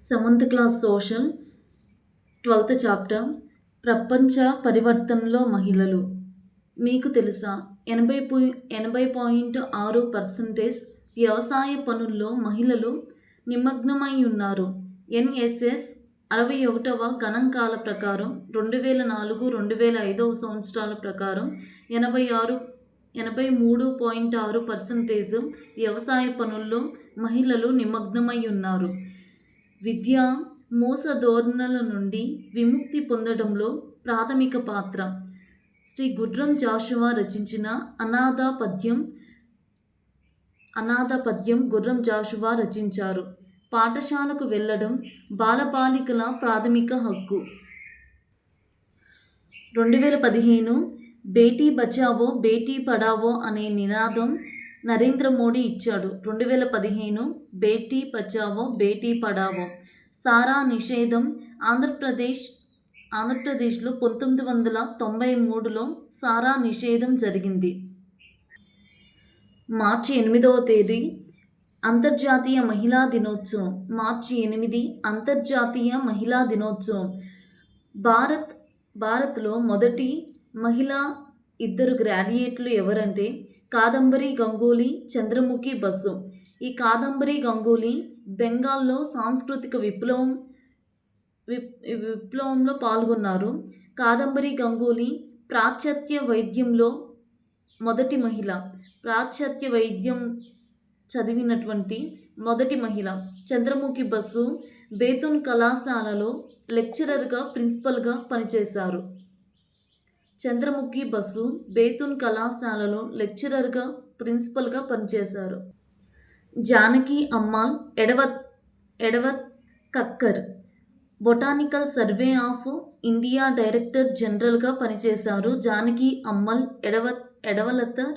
Seventh class social 12th chapter ప్రపంచ పరివర్తనలో మహిళలు. మీకు తెలుసా 80.6% వ్యవసాయ పనుల్లో మహిళలు నిమగ్నమై ఉన్నారు. ఎన్ఎస్ఎస్ 61వ గణాంకాల ప్రకారం 2004-2005 సంవత్సరాల ప్రకారం 83.6% వ్యవసాయ పనుల్లో మహిళలు నిమగ్నమై ఉన్నారు. విద్య మోసధోరణుల నుండి విముక్తి పొందడంలో ప్రాథమిక పాత్ర. శ్రీ గుర్రం జాషువా రచించిన అనాథ పద్యం గుర్రం జాషువా రచించారు. పాఠశాలకు వెళ్ళడం బాలబాలికల ప్రాథమిక హక్కు. 2015 బేటీ బచావో బేటీ పడావో అనే నినాదం నరేంద్ర మోడీ ఇచ్చాడు. 2015 బేటీ బచావో బేటీ పడావో. సారా నిషేధం ఆంధ్రప్రదేశ్లో 1993లో సారా నిషేధం జరిగింది. మార్చి 8వ తేదీ అంతర్జాతీయ మహిళా దినోత్సవం. మార్చి 8 అంతర్జాతీయ మహిళా దినోత్సవం. భారత్లో మొదటి మహిళా 2 గ్రాడ్యుయేట్లు ఎవరంటే కాదంబరి గంగూలీ, చంద్రముఖి బసు. ఈ కాదంబరి గంగూలీ బెంగాల్లో సాంస్కృతిక విప్లవంలో పాల్గొన్నారు. కాదంబరి గంగూలీ పాశ్చాత్య వైద్యంలో మొదటి మహిళ. పాశ్చాత్య వైద్యం చదివినటువంటి మొదటి మహిళ. చంద్రముఖి బసు బేతున్ కళాశాలలో లెక్చరర్గా, ప్రిన్సిపల్గా పనిచేశారు. చంద్రముఖి బసు బేతున్ కళాశాలలో లెక్చరర్గా, ప్రిన్సిపల్గా పనిచేశారు. జానకి అమ్మాల్ ఎడవత్ Kakkat botanical survey of India director జనరల్గా పనిచేశారు. జానకి అమ్మల్ ఎడవలతర్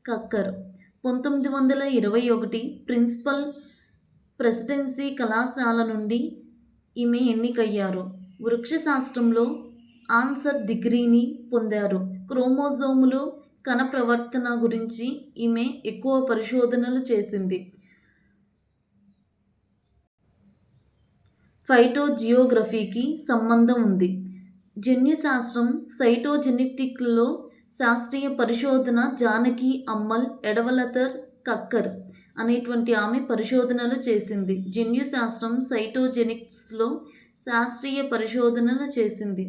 కక్కర్ 1921 ప్రెసిడెన్సీ కళాశాల నుండి ఈమె ఎన్నికయ్యారు. వృక్షశాస్త్రంలో ఆనర్స్ డిగ్రీని పొందారు. క్రోమోజోములు కణ ప్రవర్తన గురించి ఈమె ఎక్కువ పరిశోధనలు చేసింది. ఫైటోజియోగ్రఫీకి సంబంధం ఉంది. జన్యుశాస్త్రం సైటోజెనెటిక్స్లో శాస్త్రీయ పరిశోధన జానకి అమ్మల్ ఎడవలతర్ కక్కర్ అనేటువంటి ఆమె పరిశోధనలు చేసింది. జన్యుశాస్త్రం సైటోజెనిక్స్లో శాస్త్రీయ పరిశోధనలు చేసింది.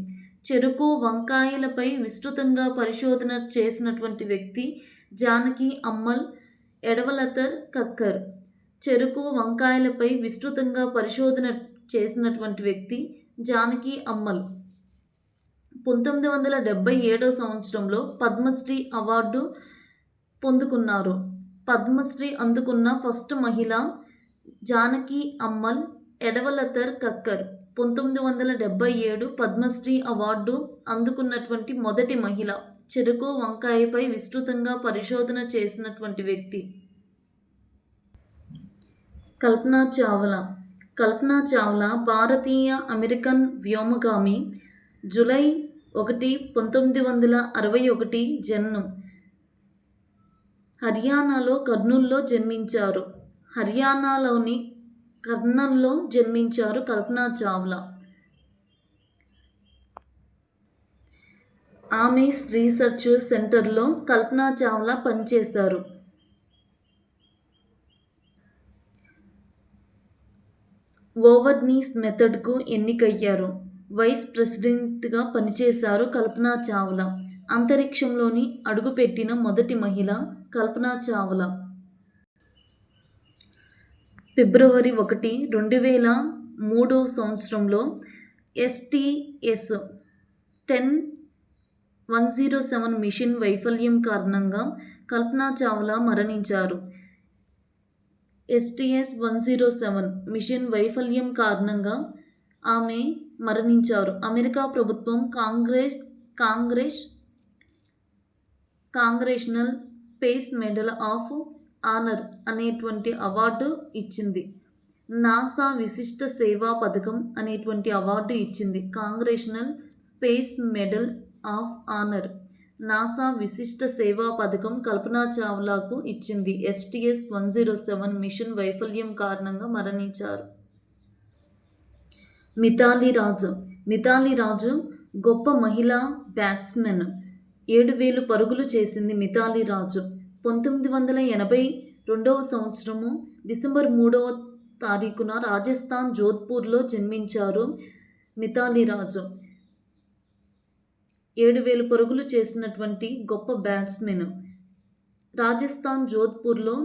చెరుకు, వంకాయలపై విస్తృతంగా పరిశోధన చేసినటువంటి వ్యక్తి జానకి అమ్మల్ ఎడవలతర్ కక్కర్. చెరుకు, వంకాయలపై విస్తృతంగా పరిశోధన చేసినటువంటి వ్యక్తి జానకి అమ్మల్. 1977 సంవత్సరంలో పద్మశ్రీ అవార్డు పొందుకున్నారు. పద్మశ్రీ అందుకున్న ఫస్ట్ మహిళ జానకి అమ్మల్ ఎడవలతర్ కక్కర్. 1977 పద్మశ్రీ అవార్డు అందుకున్నటువంటి మొదటి మహిళ. చెరుకు, వంకాయపై విస్తృతంగా పరిశోధన చేసినటువంటి వ్యక్తి. కల్పనా చావ్లా భారతీయ అమెరికన్ వ్యోమగామి. జూలై 1, 1961 జననం. హర్యానాలో కర్నూల్లో జన్మించారు. హర్యానాలోని కర్నూల్లో జన్మించారు కల్పనా చావ్లా. ఆమెస్ రీసెర్చ్ సెంటర్లో కల్పనా చావ్లా పనిచేశారు. ఓవర్నీస్ మెథడ్కు ఎన్నికయ్యారు. వైస్ ప్రెసిడెంట్గా పనిచేశారు కల్పనా చావ్లా. అంతరిక్షంలోని అడుగుపెట్టిన మొదటి మహిళ కల్పనా చావ్లా. ఫిబ్రవరి 1, 2003 సంవత్సరంలో STS-107 మిషన్ వైఫల్యం కారణంగా కల్పనా చావ్లా మరణించారు. STS-107 మిషన్ వైఫల్యం కారణంగా ఆమె మరణించారు. అమెరికా ప్రభుత్వం Congressional space medal of honour అనేటువంటి అవార్డు ఇచ్చింది. నాసా విశిష్ట సేవా పథకం అనేటువంటి అవార్డు ఇచ్చింది. Congressional space medal of honour, NASA విశిష్ట సేవా పథకం కల్పనా చావ్లాకు ఇచ్చింది. STS-107 మిషన్ వైఫల్యం కారణంగా మరణించారు. మిథాలీ రాజ్. మిథాలీ రాజ్ గొప్ప మహిళా బ్యాట్స్మెన్. 7,000 పరుగులు చేసింది మిథాలీ రాజ్. 1982వ సంవత్సరము డిసెంబర్ 3వ తారీఖున రాజస్థాన్ జోధ్పూర్లో జన్మించారు మిథాలీ రాజ్. 7,000 పరుగులు చేసినటువంటి గొప్ప బ్యాట్స్మెన్. రాజస్థాన్ జోధ్పూర్లో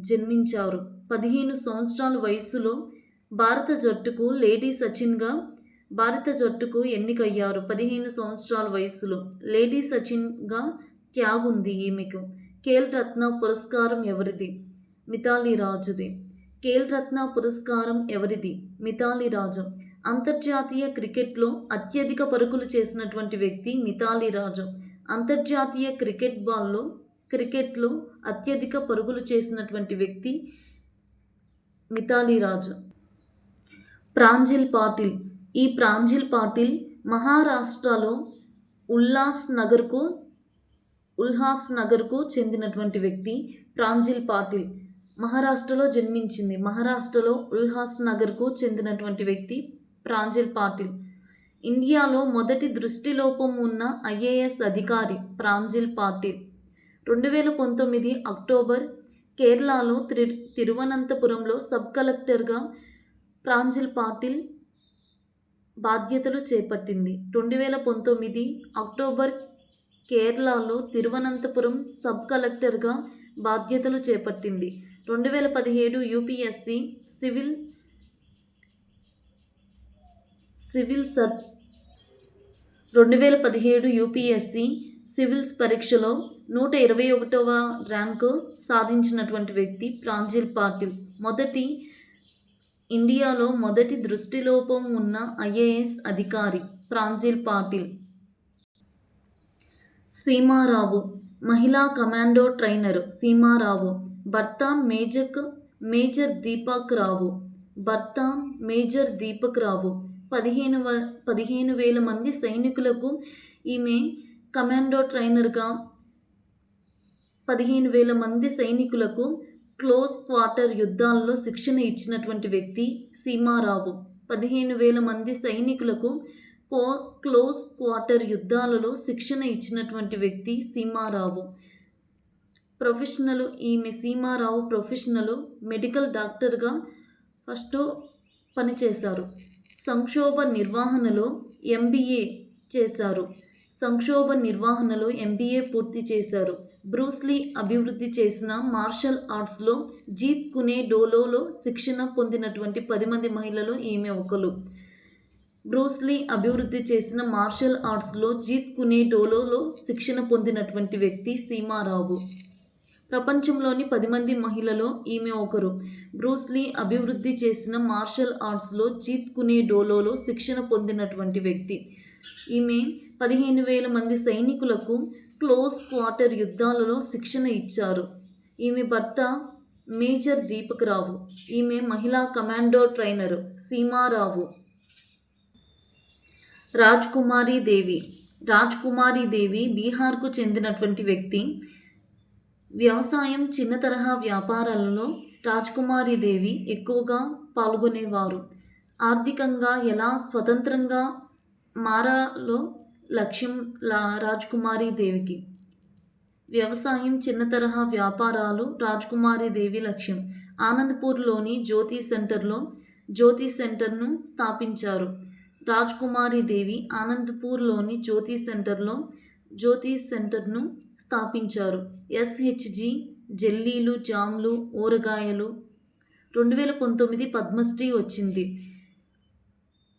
జన్మించారు. 15 సంవత్సరాల వయస్సులో భారత జట్టుకు ఎన్నికయ్యారు. 15 సంవత్సరాల వయస్సులో లేడీ సచిన్గా ట్యాగ్ ఉంది ఈమెకు. ఖేల్ రత్న పురస్కారం ఎవరిది? మిథాలీ రాజ్ది. ఖేల్ రత్న పురస్కారం ఎవరిది? మిథాలీ రాజ్. అంతర్జాతీయ క్రికెట్లో అత్యధిక పరుగులు చేసినటువంటి వ్యక్తి మిథాలీ రాజ్. అంతర్జాతీయ క్రికెట్లో అత్యధిక పరుగులు చేసినటువంటి వ్యక్తి మిథాలీ రాజ్. ప్రాంజిల్ పాటిల్. ఈ ప్రాంజిల్ పాటిల్ మహారాష్ట్రలో ఉల్హాస్ నగర్కు చెందినటువంటి వ్యక్తి. ప్రాంజిల్ పాటిల్ మహారాష్ట్రలో జన్మించింది. మహారాష్ట్రలో ఉల్హాస్ నగర్కు చెందినటువంటి వ్యక్తి ప్రాంజిల్ పాటిల్. ఇండియాలో మొదటి దృష్టిలోపం ఉన్న ఐఏఎస్ అధికారి ప్రాంజిల్ పాటిల్. 2019 అక్టోబర్ కేరళలో తిరువనంతపురంలో సబ్ కలెక్టర్గా ప్రాంజిల్ పాటిల్ బాధ్యతలు చేపట్టింది. 2019 అక్టోబర్ కేరళలో తిరువనంతపురం సబ్ కలెక్టర్గా బాధ్యతలు చేపట్టింది. 2017 యూపీఎస్సీ సివిల్స్ పరీక్షలో 121వ ర్యాంకు సాధించినటువంటి వ్యక్తి ప్రాంజిల్ పాటిల్. ఇండియాలో మొదటి దృష్టిలోపం ఉన్న ఐఏఎస్ అధికారి ప్రాంజిల్ పాటిల్. సీమారావు. మహిళా కమాండో ట్రైనర్ సీమారావు. భర్త మేజర్ దీపక్ రావు. 15,000 మంది సైనికులకు ఈమె కమాండో ట్రైనర్గా 15,000 మంది సైనికులకు క్లోజ్ క్వార్టర్ యుద్ధాల్లో శిక్షణ ఇచ్చినటువంటి వ్యక్తి సీమారావు. 15,000 మంది సైనికులకు క్లోజ్ క్వార్టర్ యుద్ధాలలో శిక్షణ ఇచ్చినటువంటి వ్యక్తి సీమారావు. సీమారావు ప్రొఫెషనల్ మెడికల్ డాక్టర్గా ఫస్ట్ పనిచేశారు. సంక్షోభ నిర్వహణలో ఎంబీఏ పూర్తి చేశారు. బ్రూస్లీ అభివృద్ధి చేసిన మార్షల్ ఆర్ట్స్లో జీత్ కునే డోలోలో శిక్షణ పొందినటువంటి 10 మంది మహిళలు ఈమె ఒకరు. బ్రూస్లీ అభివృద్ధి చేసిన మార్షల్ ఆర్ట్స్లో జీత్ కునే డోలోలో శిక్షణ పొందినటువంటి వ్యక్తి సీమారావు. ప్రపంచంలోని 10 మంది మహిళలో ఈమె ఒకరు. బ్రూస్లీ అభివృద్ధి చేసిన మార్షల్ ఆర్ట్స్లో జీత్ కునే డోలోలో శిక్షణ పొందినటువంటి వ్యక్తి. ఈమె 15,000 మంది సైనికులకు క్లోజ్ క్వార్టర్ యుద్ధాలలో శిక్షణ ఇచ్చారు. ఈమె భర్త మేజర్ దీపక్ రావు. ఈమె మహిళా కమాండో ట్రైనర్ సీమారావు. రాజ్కుమారీ దేవి బీహార్కు చెందినటువంటి వ్యక్తి. వ్యవసాయం, చిన్న తరహా వ్యాపారాలలో రాజ్కుమారీ దేవి ఎక్కువగా పాల్గొనేవారు. ఆర్థికంగా ఎలా స్వతంత్రంగా మారాలో లక్ష్యం రాజ్కుమారీ దేవికి. వ్యవసాయం, చిన్న తరహా వ్యాపారాలు రాజ్కుమారీ దేవి లక్ష్యం. ఆనంద్పూర్లోని జ్యోతి సెంటర్ను స్థాపించారు. రాజ్కుమారీ దేవి ఆనంద్పూర్లోని జ్యోతి సెంటర్ను స్థాపించారు. SHG జెల్లీలు, జామ్లు, ఊరగాయలు. 2019 పద్మశ్రీ వచ్చింది.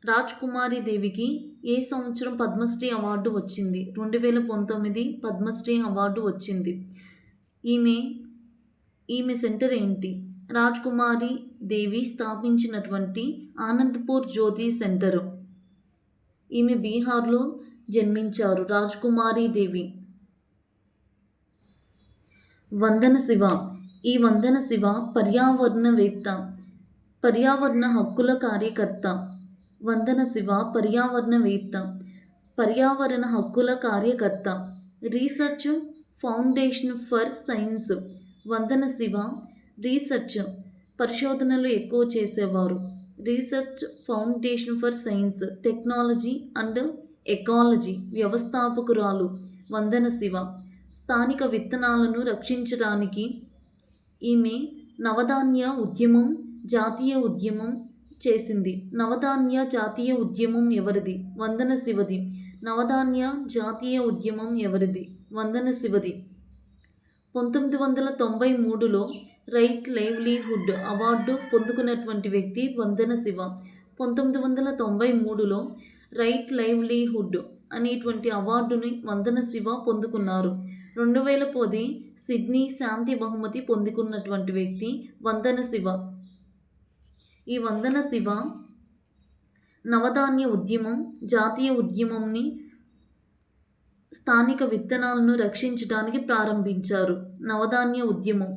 రాజ్కుమారీ దేవికి ఏ సంవత్సరం పద్మశ్రీ అవార్డు వచ్చింది? 2019 పద్మశ్రీ అవార్డు వచ్చింది. ఈమె సెంటర్ ఏంటి? రాజ్కుమారీ దేవి స్థాపించినటువంటి ఆనంద్పూర్ జ్యోతి సెంటరు. ఈమె బీహార్లో జన్మించారు. రాజ్కుమారీ దేవి. వందన శివ. ఈ వందన శివ పర్యావరణవేత్త, పర్యావరణ హక్కుల కార్యకర్త. వందన శివ పర్యావరణవేత్త, పర్యావరణ హక్కుల కార్యకర్త. Research foundation for science. Vandana Shiva పరిశోధనలు ఎక్కువ చేసేవారు. Research foundation for science, technology and ecology వ్యవస్థాపకురాలు వందన శివ. స్థానిక విత్తనాలను రక్షించడానికి ఈమె నవధాన్య ఉద్యమం, జాతీయ ఉద్యమం చేసింది. నవధాన్య జాతీయ ఉద్యమం ఎవరిది? వందన శివది. నవధాన్య జాతీయ ఉద్యమం ఎవరిది? వందన శివది. 1993లో రైట్ లైవ్లీహుడ్ అవార్డు పొందుకున్నటువంటి వ్యక్తి వందన శివ. 1993లో రైట్ లైవ్లీహుడ్ అనేటువంటి అవార్డుని వందన శివ పొందుకున్నారు. 2010 సిడ్నీ శాంతి బహుమతి పొందుకున్నటువంటి వ్యక్తి వందన శివ. ఈ వందన శివ నవధాన్య ఉద్యమం, జాతీయ ఉద్యమంని స్థానిక విత్తనాలను రక్షించడానికి ప్రారంభించారు. నవధాన్య ఉద్యమం.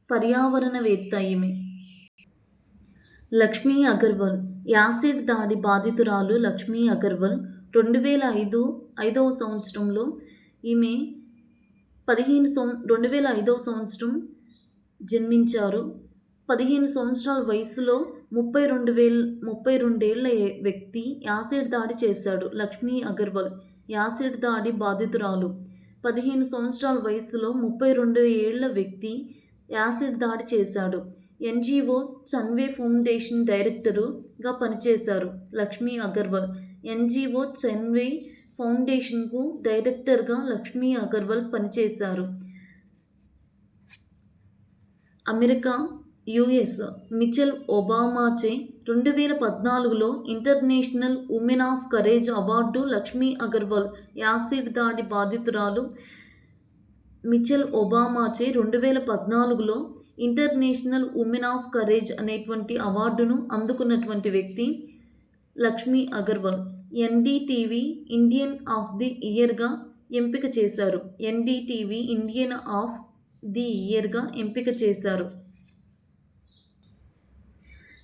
పర్యావరణవేత్త ఈమె. లక్ష్మీ అగర్వాల్. యాసిడ్ దాడి బాధితురాలు లక్ష్మీ అగర్వాల్. 2005వ సంవత్సరంలో ఈమె 2005వ సంవత్సరం జన్మించారు. 15 సంవత్సరాల వయసులో 32 ఏళ్ల వ్యక్తి యాసిడ్ దాడి చేశాడు. లక్ష్మీ అగర్వాల్ యాసిడ్ దాడి బాధితురాలు. 15 సంవత్సరాల వయసులో 32 ఏళ్ల వ్యక్తి యాసిడ్ దాడి చేశాడు. ఎన్జిఓ చన్వే ఫౌండేషన్ డైరెక్టరుగా పనిచేశారు లక్ష్మీ అగర్వాల్. ఎన్జిఓ చన్వే ఫౌండేషన్కు డైరెక్టర్గా లక్ష్మీ అగర్వాల్ పనిచేశారు. అమెరికా, యుఎస్ మిచెల్ ఒబామాచే 2014లో international women of courage award Lakshmi Agarwal acid దాడి బాధితురాలు. మిచెల్ ఒబామాచే 2014లో ఇంటర్నేషనల్ ఉమెన్ ఆఫ్ కరేజ్ అనేటువంటి అవార్డును అందుకున్నటువంటి వ్యక్తి Lakshmi Agarwal. NDTV Indian of the ఇయర్గా ఎంపిక చేశారు. ఎన్డీటీవీ ఇండియన్ ఆఫ్ ది ఇయర్గా ఎంపిక చేశారు.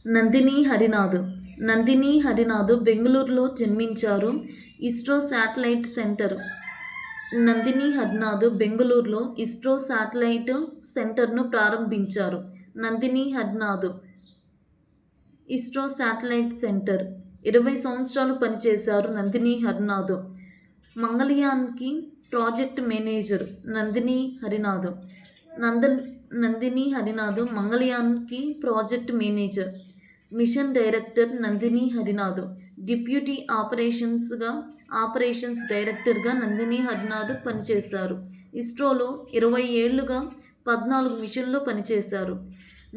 నందిని హరినాథ్. నందిని హరినాథ్ బెంగళూరులో జన్మించారు. ISRO satellite centre. నందిని హరినాథ్ బెంగళూరులో ఇస్రో శాటిలైట్ సెంటర్ను ప్రారంభించారు. నందిని హరినాథ్ ఇస్రో శాటిలైట్ సెంటర్ 20 సంవత్సరాలు పనిచేశారు. నందిని హరినాథ్ మంగళయాన్కి ప్రాజెక్ట్ మేనేజర్. నందిని హరినాథ్ నందిని హరినాథ్ మంగళయాన్కి project manager. Mission director Nandini Harinath. Deputy operations డైరెక్టర్గా నందిని హరినాథ్ పనిచేశారు. ఇస్రోలో 20 ఏళ్లుగా 14 మిషన్లో పనిచేశారు.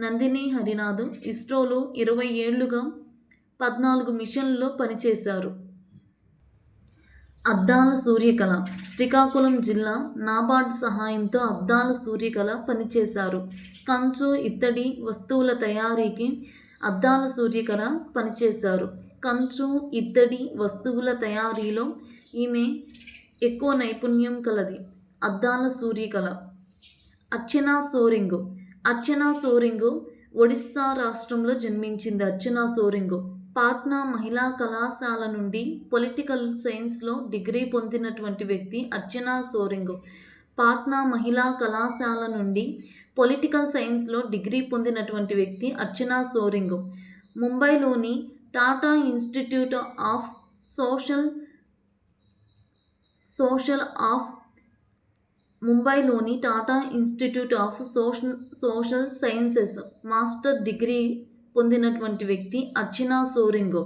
నందిని హరినాథ్ ఇస్రోలో 20 ఏళ్లుగా 14 మిషన్లలో పనిచేశారు. అద్దాల సూర్యకళ. శ్రీకాకుళం జిల్లా నాబార్డ్ సహాయంతో అద్దాల సూర్యకళ పనిచేశారు. కంచు, ఇత్తడి వస్తువుల తయారీకి అద్దాల సూర్యకళ పనిచేశారు. కంచు, ఇత్తడి వస్తువుల తయారీలో ఈమె ఎక్కువ నైపుణ్యం కలది. అద్దాల సూర్యకళ. అర్చనా సోరింగ్. అర్చనా సోరింగ్ ఒడిస్సా రాష్ట్రంలో జన్మించింది. అర్చనా సోరింగ్ పాట్నా మహిళా కళాశాల నుండి పొలిటికల్ సైన్స్లో డిగ్రీ పొందినటువంటి వ్యక్తి అర్చనా సోరింగ్. పాట్నా మహిళా కళాశాల నుండి పొలిటికల్ సైన్స్లో డిగ్రీ పొందినటువంటి వ్యక్తి అర్చనా సోరింగ్. ముంబైలోని టాటా ఇన్స్టిట్యూట్ ఆఫ్ ముంబైలోని Tata institute of social sciences master degree పొందినటువంటి వ్యక్తి అర్చనా సోరింగ్.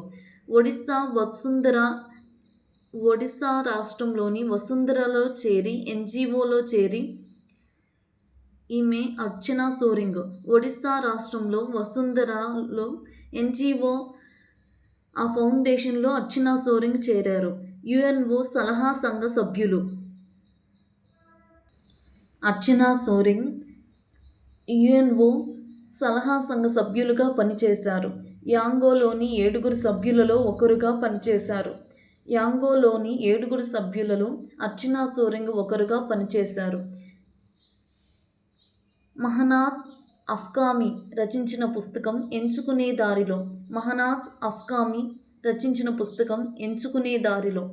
ఒడిస్సా రాష్ట్రంలోని వసుంధరలో చేరి ఎన్జిఓలో చేరి ఈమె అర్చనా సోరింగ్ ఒడిస్సా రాష్ట్రంలో వసుంధరలో ఎన్జిఓ ఆ ఫౌండేషన్లో అర్చనా సోరింగ్ చేరారు. యుఎన్ఓ సలహా సంఘ సభ్యులు. అర్చనా సోరింగ్ యుఎన్ఓ సలహా సంఘ సభ్యులుగా పనిచేశారు. యాంగోలోని 7 సభ్యులలో ఒకరుగా పనిచేశారు. యాంగోలోని 7 సభ్యులలో అర్చనా సోరింగ్ ఒకరుగా పనిచేశారు. మహనాజ్ అఫ్కామి రచించిన పుస్తకం ఎంచుకునే దారిలో. మహనాజ్ అఫ్కామి రచించిన పుస్తకం ఎంచుకునే దారిలో.